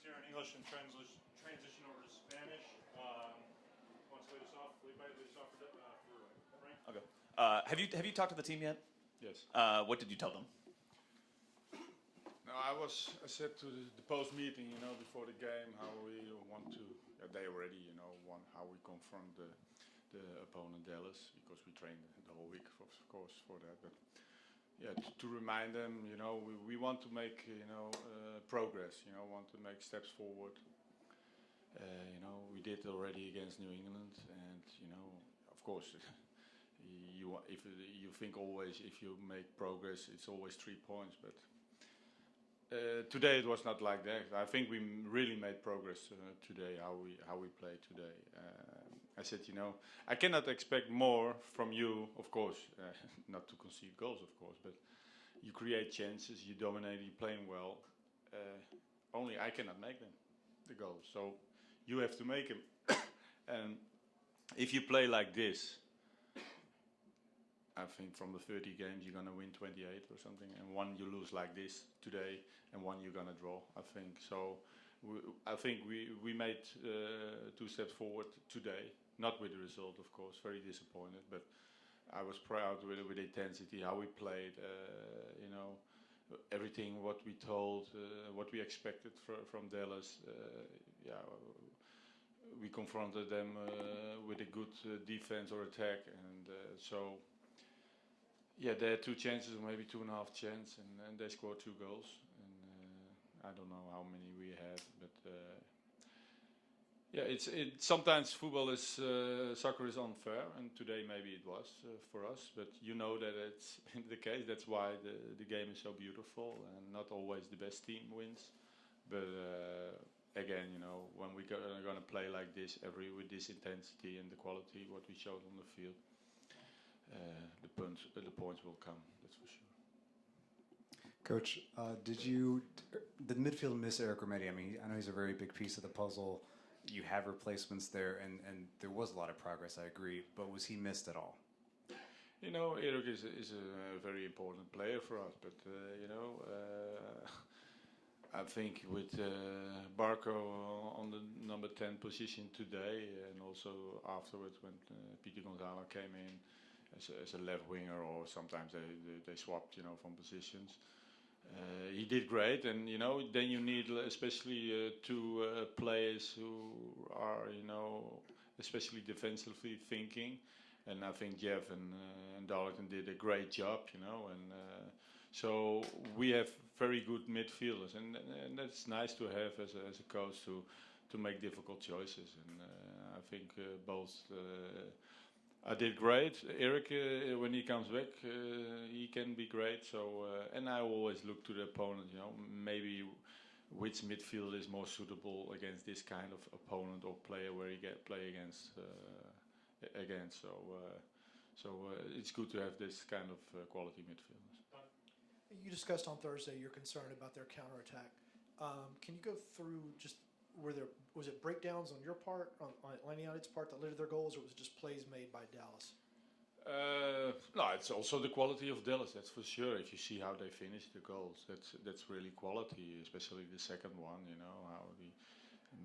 questions here in English and transition over to Spanish. Want to lead us off? Lead us off for Frank. Okay. Have you talked to the team yet? Yes. What did you tell them? No, I said to the post meeting, before the game, how we want to. They already, how we confront the opponent Dallas, because we trained the whole week, of course, for that. But yeah, to remind them, we want to make, progress. Want to make steps forward. We did already against New England, and of course. If you think always if you make progress, it's always 3 points. But today it was not like that. I think we really made progress today. How we played today. I said, I cannot expect more from you, of course, not to concede goals, of course, but you create chances, you dominate, you're playing well. Only I cannot make them, the goals. So you have to make them. And if you play like this. I think from the 30 games you're gonna win 28 or something, and one you lose like this today, and one you're gonna draw. I think so. I think we made 2 steps forward today, not with the result, of course. Very disappointed, but I was proud with the intensity, how we played. Everything what we told, what we expected from Dallas. We confronted them with a good defense or attack, and so. Yeah, they had 2 chances, or maybe 2.5 chances, and they scored 2 goals. And I don't know how many we have, but sometimes football is soccer is unfair, and today maybe it was for us. But that it's the case. That's why the game is so beautiful, and not always the best team wins. But again, when we're gonna play like this with this intensity and the quality what we showed on the field. The points will come, that's for sure. Coach, did midfield miss Eric Remedi? I mean, I know he's a very big piece of the puzzle. You have replacements there, and there was a lot of progress, I agree, but was he missed at all? Eric is a very important player for us, but, I think with Barco on the number 10 position today, and also afterwards when Peter Gonzalo came in, as a left winger, or sometimes they swapped, from positions. He did great, and then you need especially 2 players who are, especially defensively thinking. And I think Jeff and Darlington did a great job, and so we have very good midfielders, and that's nice to have as a coach to make difficult choices. And I think both. I did great. Eric, when he comes back, he can be great. So, and I always look to the opponent. Maybe which midfield is more suitable against this kind of opponent or player where he play against. So it's good to have this kind of quality midfielders. You discussed on Thursday you're concerned about their counterattack. Can you go through just? Was it breakdowns on your part, on Atlanta United's part, that led to their goals, or was it just plays made by Dallas? No, it's also the quality of Dallas, that's for sure. If you see how they finished the goals, that's really quality, especially the second one. How we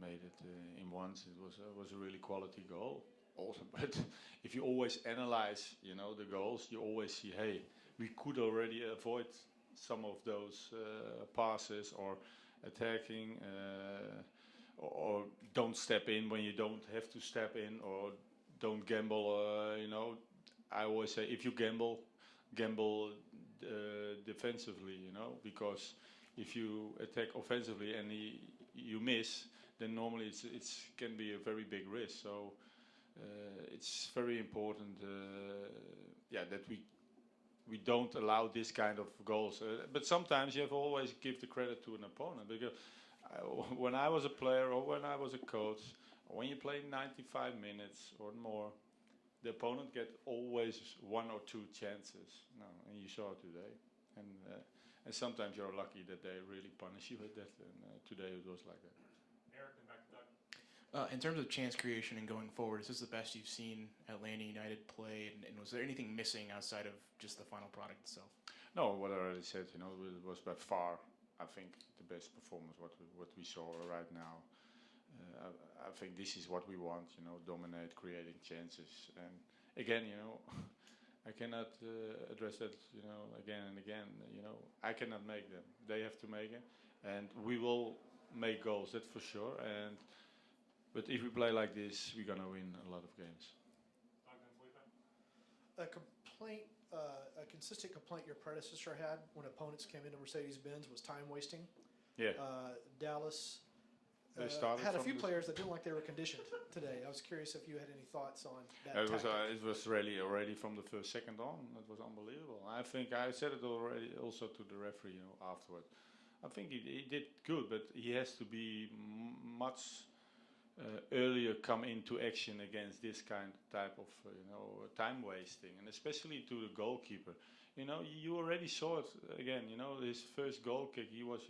made it in once. It was a really quality goal. Also, but if you always analyze, the goals, you always see, hey, we could already avoid some of those passes or attacking. Or don't step in when you don't have to step in, or don't gamble. I always say if you gamble defensively. Because if you attack offensively and you miss, then normally it can be a very big risk. So it's very important, that we don't allow this kind of goals. But sometimes you have to always give the credit to an opponent, because. When I was a player or when I was a coach, when you play 95 minutes or more, the opponent get always 1 or 2 chances. No, and you saw it today. And sometimes you're lucky that they really punish you with that. And today it was like that. Eric, and back to Doug. In terms of chance creation and going forward, is this the best you've seen Atlanta United play? And was there anything missing outside of just the final product itself? No, what I already said, it was by far I think the best performance what we saw right now. I think this is what we want, you know, dominate, creating chances. And again, you know, I cannot address that, you know, again and again. You know, I cannot make them. They have to make it, and we will make goals. That's for sure. But if we play like this, we're gonna win a lot of games. A consistent complaint your predecessor had when opponents came into Mercedes-Benz was time wasting. Yeah. Dallas They started had a from few the- players that didn't like they were conditioned today. I was curious if you had any thoughts on that. It was really already from the second on. It was unbelievable. I think I said it already also to the referee, you know, afterward. I think he did good, but he has to be much earlier come into action against this type of time wasting, and especially to the goalkeeper. You know, you already saw it again. You know, his first goal kick, he was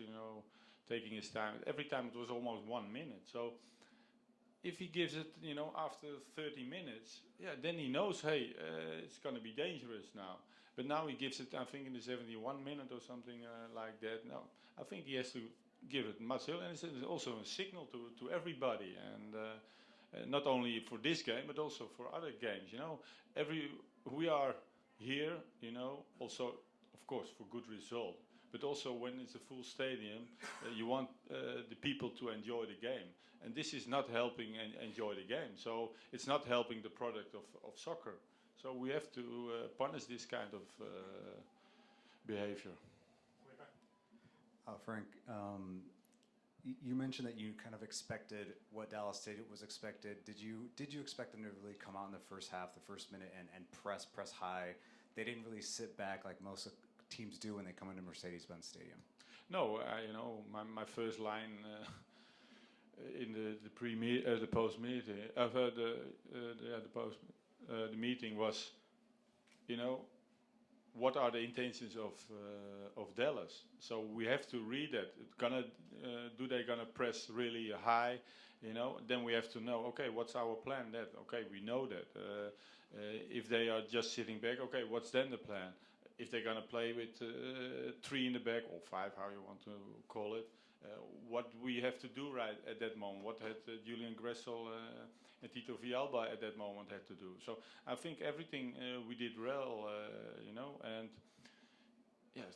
taking his time. Every time it was almost 1 minute. So if he gives it, after 30 minutes, then he knows, hey, it's going to be dangerous now. But now he gives it, I think, in the 71 minute or something like that. No, I think he has to give it much earlier, and it's also a signal to everybody, and not only for this game, but also for other games. You know, we are here, also, of course, for good result. But also when it's a full stadium, you want the people to enjoy the game. And this is not helping enjoy the game. So it's not helping the product of soccer. So we have to punish this kind of behavior. Frank, you mentioned that you kind of expected what Dallas Stadium was expected. Did you expect them to really come out in the first half, the first minute, and press high? They didn't really sit back like most teams do when they come into Mercedes-Benz Stadium. No, my first line in the post meeting, the meeting was, what are the intentions of Dallas? So we have to read that. Do they gonna press really high? Then we have to know. Okay, what's our plan? We know that. If they are just sitting back, okay, what's then the plan? If they're gonna play with 3 in the back or 5, how you want to call it, what we have to do right at that moment? What had Julian Gressel and Tito Villalba at that moment had to do? So I think everything we did well, and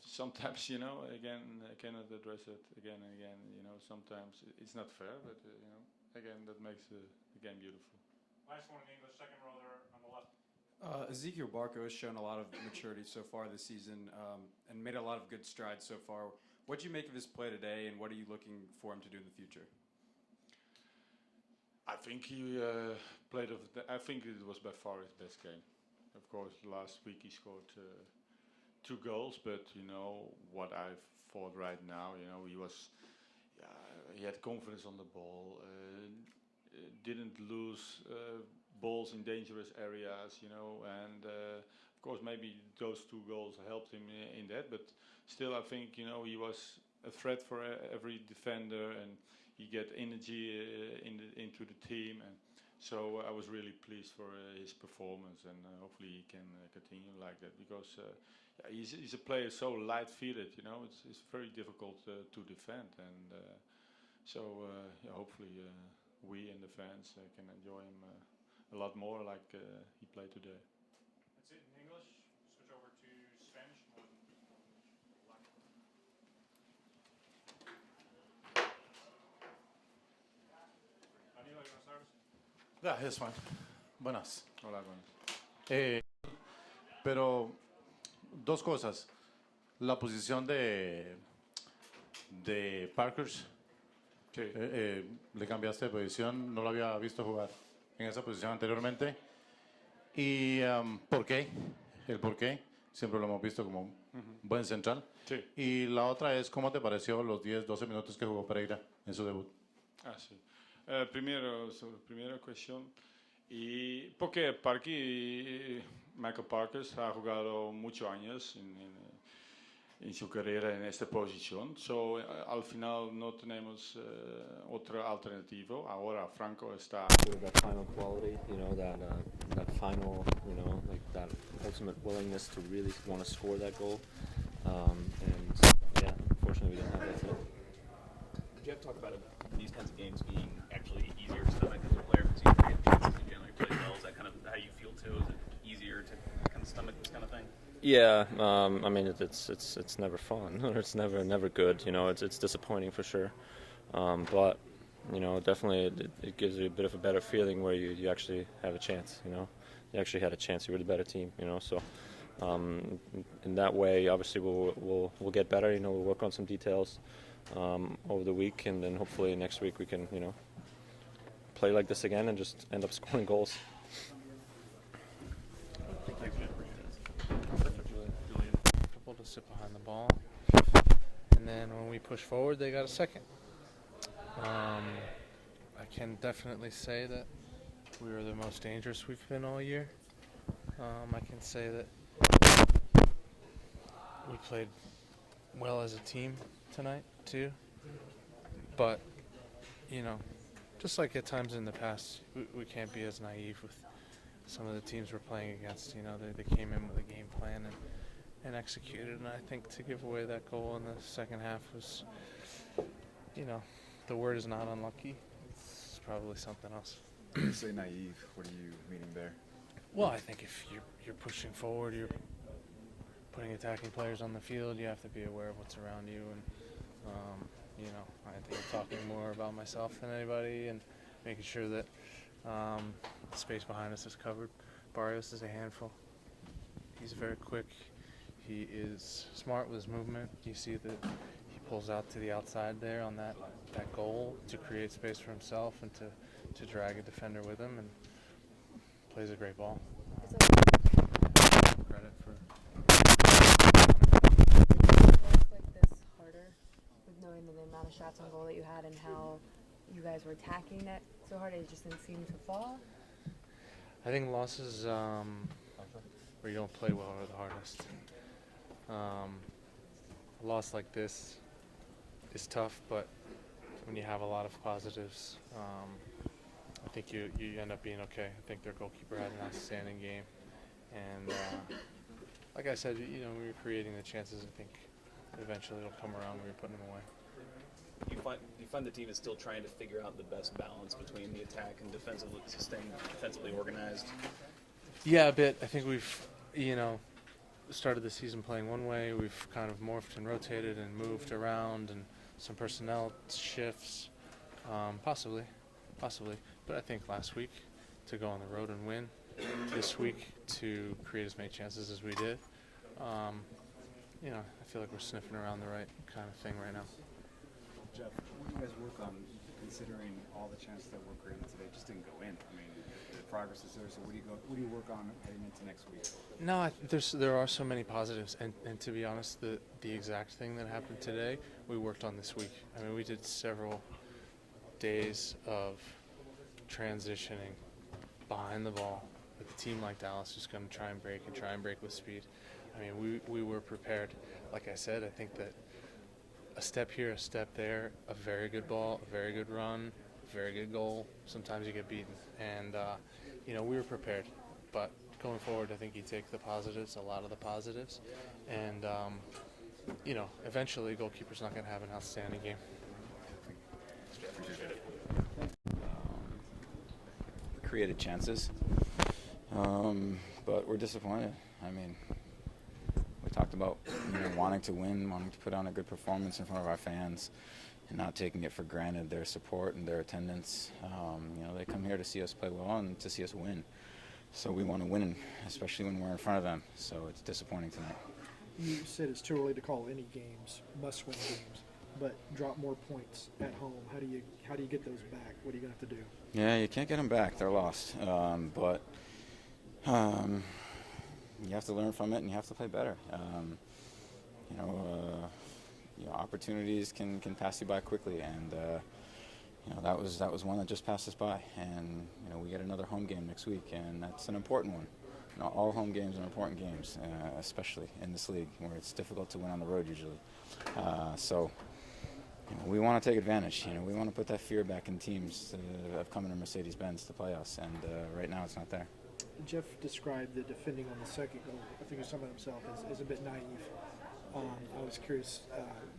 sometimes, again, I cannot address it again and again. Sometimes it's not fair, but again, that makes the game beautiful. Last one in English, second row there on the left. Ezekiel Barco has shown a lot of maturity so far this season and made a lot of good strides so far. What do you make of his play today, and what are you looking for him to do in the future? I think he played. I think it was by far his best game. Of course, last week he scored 2 goals, but what I thought right now, he had confidence on the ball, didn't lose balls in dangerous areas, and of course maybe those 2 goals helped him in that, but still I think he was a threat for every defender, and he get energy into the team, and so I was really pleased for his performance, and hopefully he can continue like that, because he's a player so light-footed, it's very difficult to defend, and so hopefully we and the fans can enjoy him a lot more like he played today. That's it in English. Switch over to Spanish. Danilo, you want to start us? Yeah, yes, man. Buenas. Hola, buenas. Pero 2 cosas. La posición de Parkers, Sí. le cambiaste de posición, no lo había visto jugar en esa posición anteriormente. ¿Y por qué? El por qué. Siempre lo hemos visto como un buen central. Sí. Y la otra es, ¿cómo te pareció los 10, 12 minutos que jugó Pereira en su debut? Sí. Primera cuestión. ¿Y por qué Michael Parkers ha jugado muchos años en su carrera en esta posición? So, al final no tenemos otra alternativa. Ahora Franco está. That final quality, that final, like that ultimate willingness to really want to score that goal. And yeah, unfortunately unfortunately, we didn't have that today. Jeff talked about these kinds of games being actually easier to stomach as a player because you get chances, you generally play well. Is that kind of how you feel too? Is it easier to kind of stomach this kind of thing? Yeah, I mean it's never fun. It's never good. You know, it's disappointing for sure. But you know, definitely it gives you a bit of a better feeling where you actually have a chance. You know, you actually had a chance. You were the better team. You know, so in that way, obviously we'll get better. You know, we'll work on some details over the week, and then hopefully next week we can play like this again and just end up scoring goals. Comfortable to sit behind the ball, and then when we push forward, they got a second. I can definitely say that we were the most dangerous we've been all year. I can say that we played well as a team tonight too, but just like at times in the past, we can't be as naive with some of the teams we're playing against. They came in with a game plan and executed, and I think to give away that goal in the second half was, the word is not unlucky. It's probably something else. When you say naive, what are you meaning there? Well, I think if you're pushing forward, you're putting attacking players on the field, you have to be aware of what's around you, and I think I'm talking more about myself than anybody, and making sure that the space behind us is covered. Barrios is a handful. He's very quick. He is smart with his movement. You see that he pulls out to the outside there on that goal to create space for himself and to drag a defender with him, and plays a great ball. Credit for. Like this harder with knowing the amount of shots on goal that you had and how you guys were attacking that so hard, it just didn't seem to fall? I think losses where you don't play well are the hardest. A loss like this is tough, but when you have a lot of positives, I think you end up being okay. I think their goalkeeper had an outstanding game, and like I said, we were creating the chances. I think eventually it'll come around when you're putting them away. Do you find the team is still trying to figure out the best balance between the attack and defensively organized? Yeah, a bit. I think we've, started the season playing one way. We've kind of morphed and rotated and moved around, and some personnel shifts, possibly. But I think last week to go on the road and win, this week to create as many chances as we did, I feel like we're sniffing around the right kind of thing right now. Jeff, what do you guys work on, considering all the chances that were created today just didn't go in? I mean, the progress is there, so what do you work on heading into next week? No, there are so many positives, and to be honest, the exact thing that happened today, we worked on this week. I mean, we did several days of transitioning behind the ball with a team like Dallas who's going to try and break with speed. I mean, we were prepared. Like I said, I think that a step here, a step there, a very good ball, a very good run, a very good goal. Sometimes you get beaten, and we were prepared. But going forward, I think you take the positives, a lot of the positives, and eventually, goalkeeper's not going to have an outstanding game. Created chances, but we're disappointed. I mean, we talked about wanting to win, wanting to put on a good performance in front of our fans, and not taking it for granted, their support and their attendance. They come here to see us play well and to see us win. So we want to win, especially when we're in front of them. So it's disappointing tonight. You said it's too early to call any games must-win games, but drop more points at home. How do you get those back? What are you going to have to do? Yeah, you can't get them back. They're lost. But you have to learn from it, and you have to play better. Opportunities can pass you by quickly, and that was one that just passed us by. And we get another home game next week, and that's an important one. All home games are important games, especially in this league where it's difficult to win on the road usually. So we want to take advantage. We want to put that fear back in teams of coming to Mercedes-Benz to play us, and right now it's not there. Jeff described the defending on the second goal. I think he's talking about himself as a bit naive. I was curious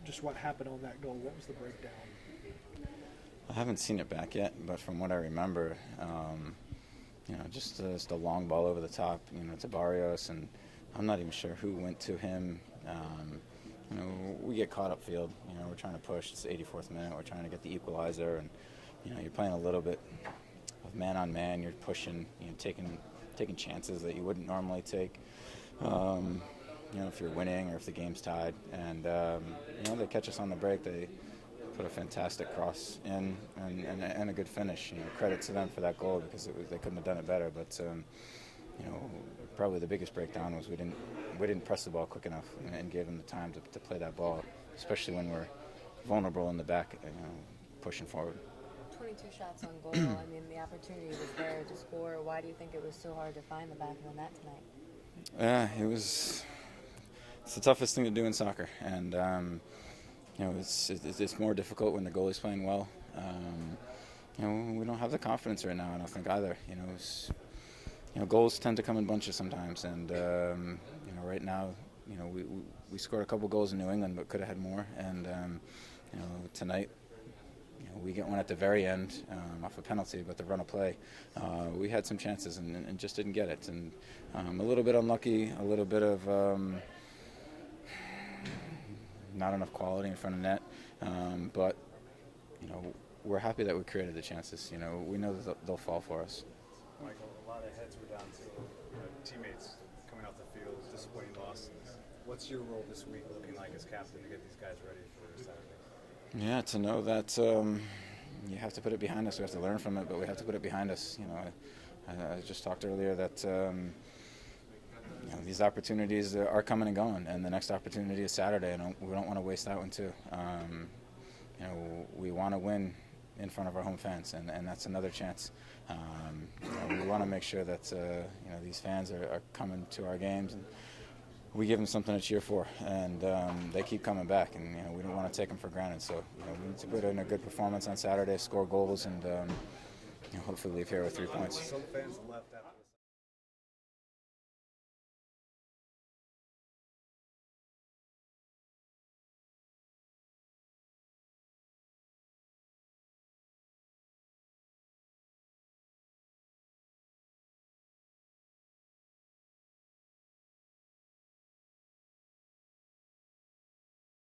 just what happened on that goal. What was the breakdown? I haven't seen it back yet, but from what I remember, just a long ball over the top, to Barrios, and I'm not even sure who went to him. We get caught upfield. We're trying to push. It's the 84th minute. We're trying to get the equalizer, and you're playing a little bit of man on man. You're pushing, taking chances that you wouldn't normally take. If you're winning or if the game's tied, and they catch us on the break. They put a fantastic cross in and a good finish. Credit to them for that goal because they couldn't have done it better. But probably the biggest breakdown was we didn't press the ball quick enough and gave them the time to play that ball, especially when we're vulnerable in the back, pushing forward. 22 shots on goal. I mean, the opportunity was there to score. Why do you think it was so hard to find the back of the net tonight? It's the toughest thing to do in soccer, and it's more difficult when the goalie's playing well. We don't have the confidence right now. I don't think either. Goals tend to come in bunches sometimes, and right now, we scored a couple goals in New England, but could have had more. And tonight, we get one at the very end off a penalty, but the run of play, we had some chances and just didn't get it. And a little bit unlucky, a little bit of not enough quality in front of net, but we're happy that we created the chances. We know that they'll fall for us. Michael, a lot of heads were down to teammates coming out the field, disappointing losses. What's your role this week looking like as captain to get these guys ready for Saturday? Yeah, to know that you have to put it behind us. We have to learn from it, but we have to put it behind us. I just talked earlier that these opportunities are coming and going, and the next opportunity is Saturday, and we don't want to waste that one too. We want to win in front of our home fans, and that's another chance. We want to make sure that these fans are coming to our games, and we give them something to cheer for, and they keep coming back, and we don't want to take them for granted. So we need to put in a good performance on Saturday, score goals, and hopefully leave here with 3 points. Some fans left after